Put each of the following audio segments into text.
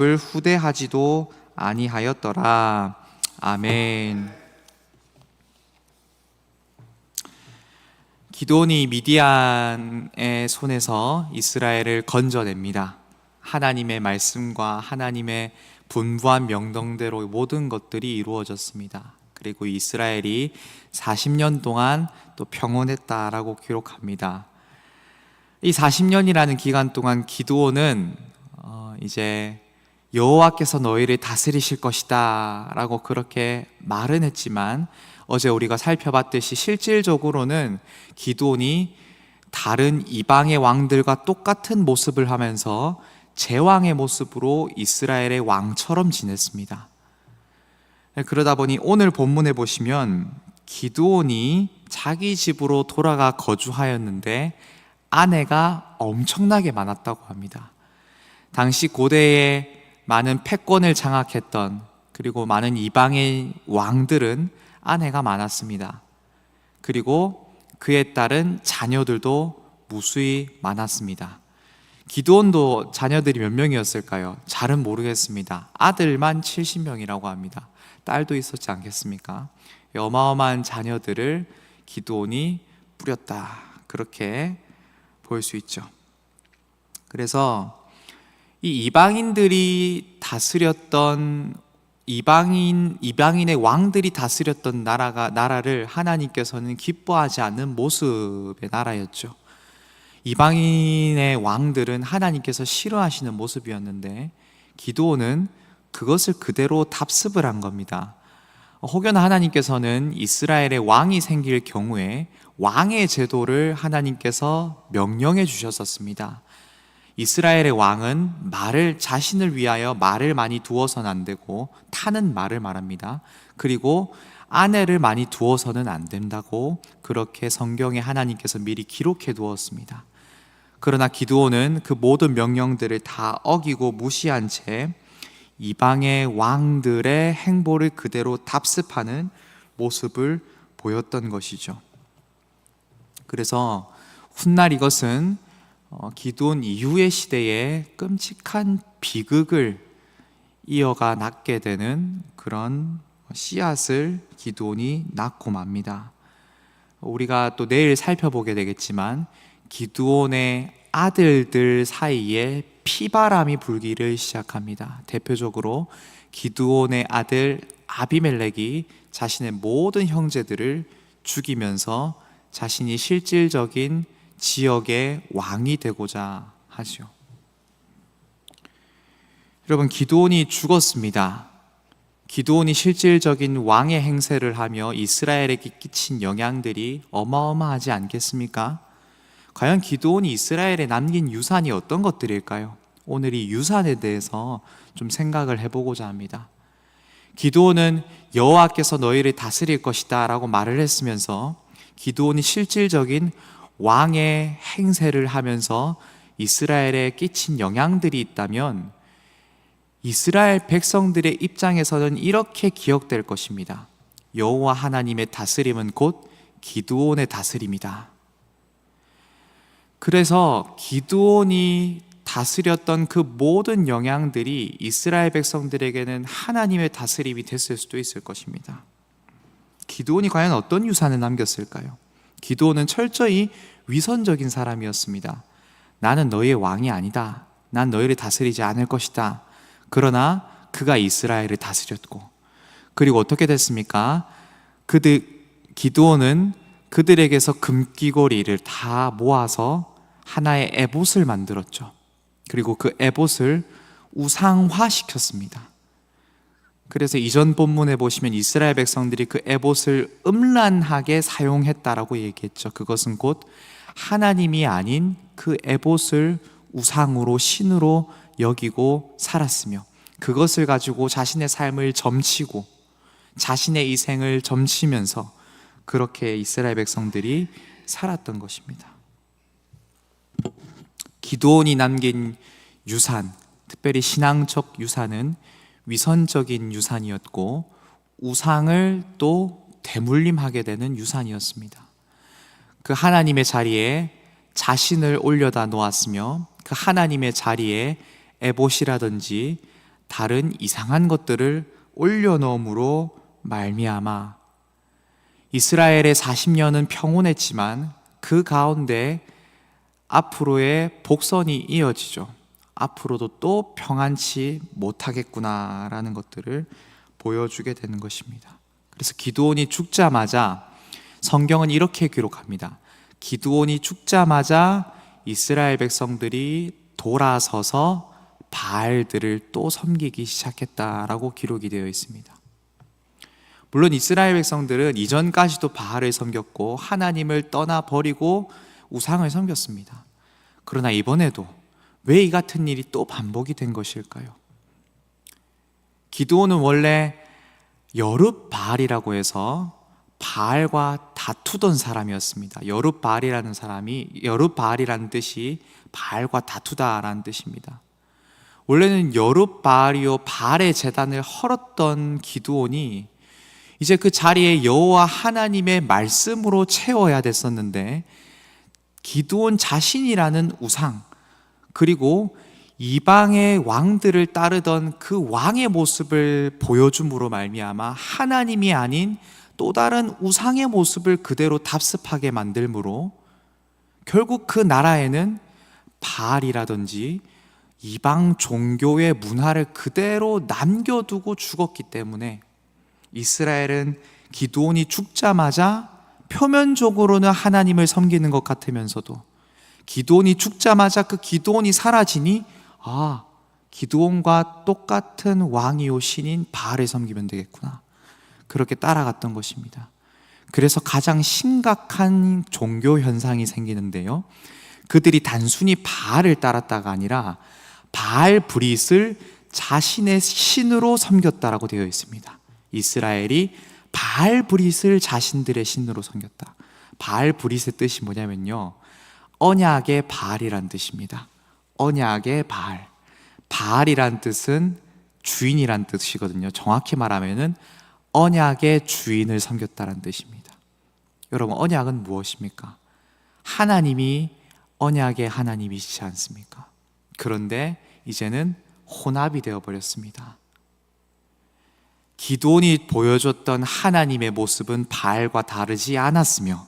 을 후대하지도 아니하였더라. 아멘. 기드온이 미디안의 손에서 이스라엘을 건져냅니다. 하나님의 말씀과 하나님의 분부한 명령대로 모든 것들이 이루어졌습니다. 그리고 이스라엘이 40년 동안 또 평온했다라고 기록합니다. 이 40년이라는 기간 동안 기드온은 이제 여호와께서 너희를 다스리실 것이다 라고 그렇게 말은 했지만, 어제 우리가 살펴봤듯이 실질적으로는 기드온이 다른 이방의 왕들과 똑같은 모습을 하면서 제왕의 모습으로 이스라엘의 왕처럼 지냈습니다. 그러다 보니 오늘 본문에 보시면 기드온이 자기 집으로 돌아가 거주하였는데 아내가 엄청나게 많았다고 합니다. 당시 고대에 많은 패권을 장악했던, 그리고 많은 이방의 왕들은 아내가 많았습니다. 그리고 그에 따른 자녀들도 무수히 많았습니다. 기드온도 자녀들이 몇 명이었을까요? 잘은 모르겠습니다. 아들만 70명이라고 합니다. 딸도 있었지 않겠습니까? 어마어마한 자녀들을 기드온이 뿌렸다, 그렇게 볼 수 있죠. 그래서 이 이방인들이 다스렸던 이방인의 왕들이 다스렸던 나라를 하나님께서는 기뻐하지 않는 모습의 나라였죠. 이방인의 왕들은 하나님께서 싫어하시는 모습이었는데 기드온은 그것을 그대로 답습을 한 겁니다. 혹여나 하나님께서는 이스라엘의 왕이 생길 경우에 왕의 제도를 하나님께서 명령해 주셨었습니다. 이스라엘의 왕은 자신을 위하여 말을 많이 두어서는 안 되고, 타는 말을 말합니다. 그리고 아내를 많이 두어서는 안 된다고 그렇게 성경에 하나님께서 미리 기록해 두었습니다. 그러나 기드온은 그 모든 명령들을 다 어기고 무시한 채 이방의 왕들의 행보를 그대로 답습하는 모습을 보였던 것이죠. 그래서 훗날 이것은 기드온 이후의 시대에 끔찍한 비극을 이어가 낳게 되는 그런 씨앗을 기드온이 낳고 맙니다. 우리가 또 내일 살펴보게 되겠지만 기드온의 아들들 사이에 피바람이 불기를 시작합니다. 대표적으로 기드온의 아들 아비멜렉이 자신의 모든 형제들을 죽이면서 자신이 실질적인 지역의 왕이 되고자 하죠. 여러분, 기드온이 죽었습니다. 기드온이 실질적인 왕의 행세를 하며 이스라엘에게 끼친 영향들이 어마어마하지 않겠습니까? 과연 기드온이 이스라엘에 남긴 유산이 어떤 것들일까요? 오늘 이 유산에 대해서 좀 생각을 해보고자 합니다. 기드온은 여호와께서 너희를 다스릴 것이다 라고 말을 했으면서, 기드온이 실질적인 왕의 행세를 하면서 이스라엘에 끼친 영향들이 있다면 이스라엘 백성들의 입장에서는 이렇게 기억될 것입니다. 여호와 하나님의 다스림은 곧 기드온의 다스림이다. 그래서 기드온이 다스렸던 그 모든 영향들이 이스라엘 백성들에게는 하나님의 다스림이 됐을 수도 있을 것입니다. 기드온이 과연 어떤 유산을 남겼을까요? 기드온은 철저히 위선적인 사람이었습니다. 나는 너희의 왕이 아니다. 난 너희를 다스리지 않을 것이다. 그러나 그가 이스라엘을 다스렸고, 그리고 어떻게 됐습니까? 기드온은 그들에게서 금귀고리를 다 모아서 하나의 에봇을 만들었죠. 그리고 그 에봇을 우상화시켰습니다. 그래서 이전 본문에 보시면 이스라엘 백성들이 그 에봇을 음란하게 사용했다라고 얘기했죠. 그것은 곧 하나님이 아닌 그 에봇을 우상으로, 신으로 여기고 살았으며, 그것을 가지고 자신의 삶을 점치고 자신의 인생을 점치면서 그렇게 이스라엘 백성들이 살았던 것입니다. 기드온이 남긴 유산, 특별히 신앙적 유산은 위선적인 유산이었고, 우상을 또 대물림하게 되는 유산이었습니다. 그 하나님의 자리에 자신을 올려다 놓았으며, 그 하나님의 자리에 에봇이라든지 다른 이상한 것들을 올려놓음으로 말미암아 이스라엘의 40년은 평온했지만 그 가운데 앞으로의 복선이 이어지죠. 앞으로도 또 평안치 못하겠구나라는 것들을 보여주게 되는 것입니다. 그래서 기드온이 죽자마자 성경은 이렇게 기록합니다. 기드온이 죽자마자 이스라엘 백성들이 돌아서서 바알들을 또 섬기기 시작했다라고 기록이 되어 있습니다. 물론 이스라엘 백성들은 이전까지도 바알을 섬겼고 하나님을 떠나버리고 우상을 섬겼습니다. 그러나 이번에도 왜 이 같은 일이 또 반복이 된 것일까요? 기드온은 원래 여룹바알이라고 해서 바알과 다투던 사람이었습니다. 여룹바알이라는 사람이, 여룹바알이라는 뜻이 바알과 다투다라는 뜻입니다. 원래는 여룹바알이요 바알의 제단을 헐었던 기드온이 이제 그 자리에 여호와 하나님의 말씀으로 채워야 됐었는데 기드온 자신이라는 우상, 그리고 이방의 왕들을 따르던 그 왕의 모습을 보여줌으로 말미암아 하나님이 아닌 또 다른 우상의 모습을 그대로 답습하게 만들므로 결국 그 나라에는 바알이라든지 이방 종교의 문화를 그대로 남겨두고 죽었기 때문에 이스라엘은 기드온이 죽자마자 표면적으로는 하나님을 섬기는 것 같으면서도 기드온이 죽자마자 그 기드온이 사라지니 기드온과 똑같은 왕이요 신인 바알을 섬기면 되겠구나, 그렇게 따라갔던 것입니다. 그래서 가장 심각한 종교 현상이 생기는데요, 그들이 단순히 바알을 따랐다가 아니라 바알 브릿을 자신의 신으로 섬겼다라고 되어 있습니다. 이스라엘이 바알 브릿을 자신들의 신으로 섬겼다. 바알 브릿의 뜻이 뭐냐면요, 언약의 바알이란 뜻입니다. 언약의 바알. 바알이란 뜻은 주인이란 뜻이거든요. 정확히 말하면은 언약의 주인을 섬겼다는 뜻입니다. 여러분, 언약은 무엇입니까? 하나님이 언약의 하나님이시지 않습니까? 그런데 이제는 혼합이 되어버렸습니다. 기드온이 보여줬던 하나님의 모습은 바알과 다르지 않았으며,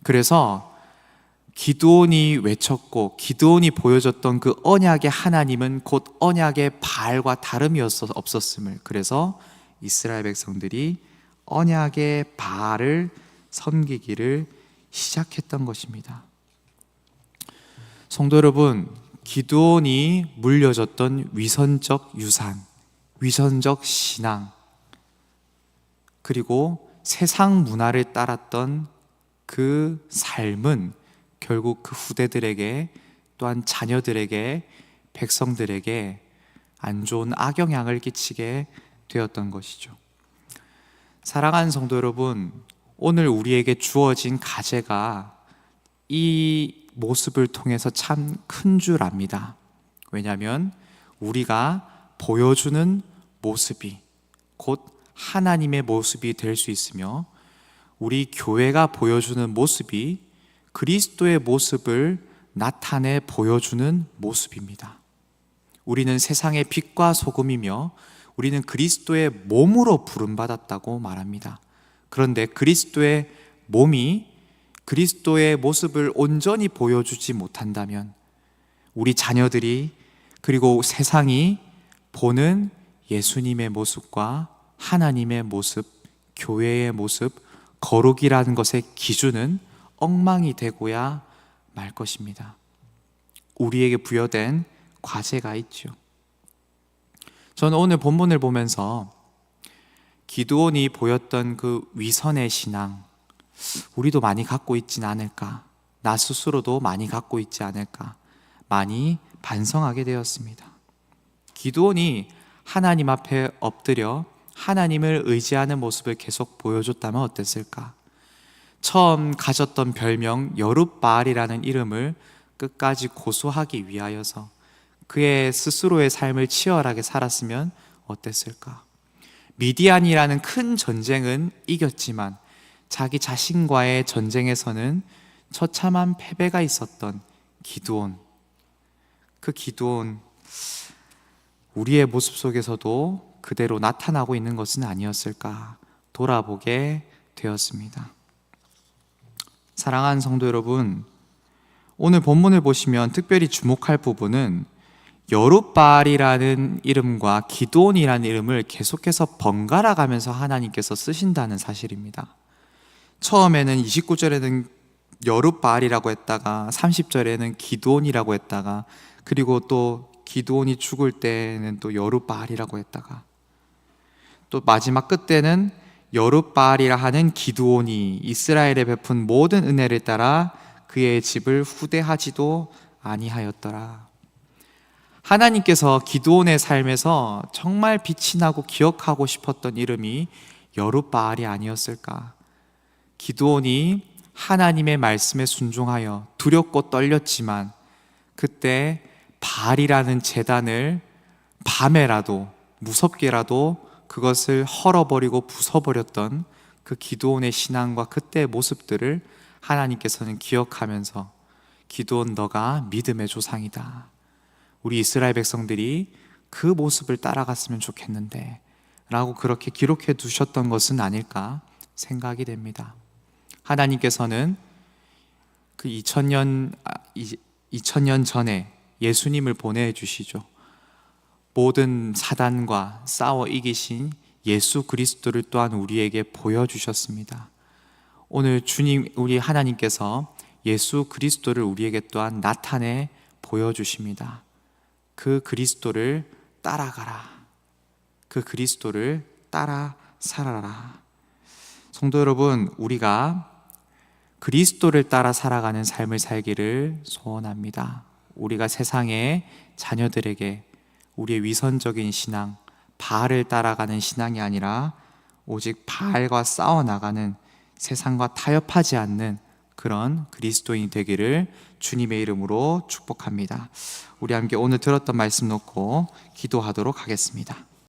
그래서 기드온이 외쳤고 기드온이 보여줬던 그 언약의 하나님은 곧 언약의 바알과 다름이 없었음을, 그래서 이스라엘 백성들이 언약의 바알을 섬기기를 시작했던 것입니다. 성도 여러분, 기드온이 물려줬던 위선적 유산, 위선적 신앙, 그리고 세상 문화를 따랐던 그 삶은 결국 그 후대들에게, 또한 자녀들에게, 백성들에게 안 좋은 악영향을 끼치게 되었던 것이죠. 사랑하는 성도 여러분, 오늘 우리에게 주어진 과제가 이 모습을 통해서 참 큰 줄 압니다. 왜냐하면 우리가 보여주는 모습이 곧 하나님의 모습이 될 수 있으며, 우리 교회가 보여주는 모습이 그리스도의 모습을 나타내 보여주는 모습입니다. 우리는 세상의 빛과 소금이며 우리는 그리스도의 몸으로 부름받았다고 말합니다. 그런데 그리스도의 몸이 그리스도의 모습을 온전히 보여주지 못한다면 우리 자녀들이, 그리고 세상이 보는 예수님의 모습과 하나님의 모습, 교회의 모습, 거룩이라는 것의 기준은 엉망이 되고야 말 것입니다. 우리에게 부여된 과제가 있죠. 저는 오늘 본문을 보면서 기드온이 보였던 그 위선의 신앙, 우리도 많이 갖고 있지는 않을까, 나 스스로도 많이 갖고 있지 않을까, 많이 반성하게 되었습니다. 기드온이 하나님 앞에 엎드려 하나님을 의지하는 모습을 계속 보여줬다면 어땠을까? 처음 가졌던 별명 여룹바알이라는 이름을 끝까지 고수하기 위하여서 그의 스스로의 삶을 치열하게 살았으면 어땠을까? 미디안이라는 큰 전쟁은 이겼지만 자기 자신과의 전쟁에서는 처참한 패배가 있었던 기드온. 그 기드온, 우리의 모습 속에서도 그대로 나타나고 있는 것은 아니었을까 돌아보게 되었습니다. 사랑하는 성도 여러분, 오늘 본문을 보시면 특별히 주목할 부분은 여룻바알이라는 이름과 기드온이라는 이름을 계속해서 번갈아 가면서 하나님께서 쓰신다는 사실입니다. 처음에는 29절에는 여룻바알이라고 했다가 30절에는 기드온이라고 했다가, 그리고 또 기드온이 죽을 때는 또 여룻바알이라고 했다가, 또 마지막 끝때는 여룻바알이라 하는 기드온이 이스라엘에 베푼 모든 은혜를 따라 그의 집을 후대하지도 아니하였더라. 하나님께서 기드온의 삶에서 정말 빛이 나고 기억하고 싶었던 이름이 여룻바알이 아니었을까? 기드온이 하나님의 말씀에 순종하여 두렵고 떨렸지만 그때 바알이라는 제단을 밤에라도 무섭게라도 그것을 헐어버리고 부숴버렸던 그 기드온의 신앙과 그때의 모습들을 하나님께서는 기억하면서 기드온, 너가 믿음의 조상이다, 우리 이스라엘 백성들이 그 모습을 따라갔으면 좋겠는데 라고 그렇게 기록해 두셨던 것은 아닐까 생각이 됩니다. 하나님께서는 그 2000년 전에 예수님을 보내주시죠. 모든 사단과 싸워 이기신 예수 그리스도를 또한 우리에게 보여주셨습니다. 오늘 주님, 우리 하나님께서 예수 그리스도를 우리에게 또한 나타내 보여주십니다. 그 그리스도를 따라가라. 그 그리스도를 따라 살아라. 성도 여러분, 우리가 그리스도를 따라 살아가는 삶을 살기를 소원합니다. 우리가 세상의 자녀들에게 우리의 위선적인 신앙, 바알을 따라가는 신앙이 아니라 오직 바알과 싸워나가는, 세상과 타협하지 않는 그런 그리스도인이 되기를 주님의 이름으로 축복합니다. 우리 함께 오늘 들었던 말씀 놓고 기도하도록 하겠습니다.